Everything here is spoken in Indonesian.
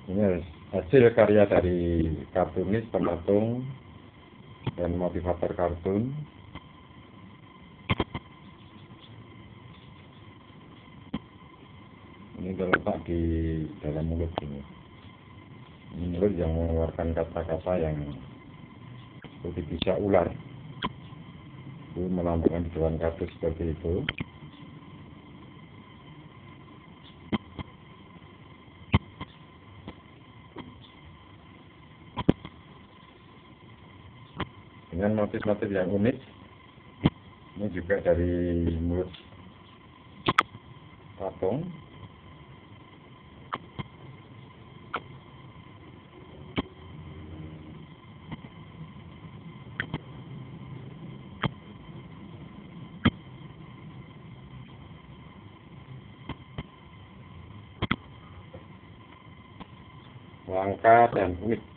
Ini hasil karya dari kartunis, pematung, dan motivator kartun. Ini terletak di dalam mulut ini. Ini mulut yang mengeluarkan kata-kata yang seperti bisa ular. Itu melambangkan di dewan kartu seperti itu. Dengan motif-motif yang unik. Ini juga dari mulut patung. Langka dan unik.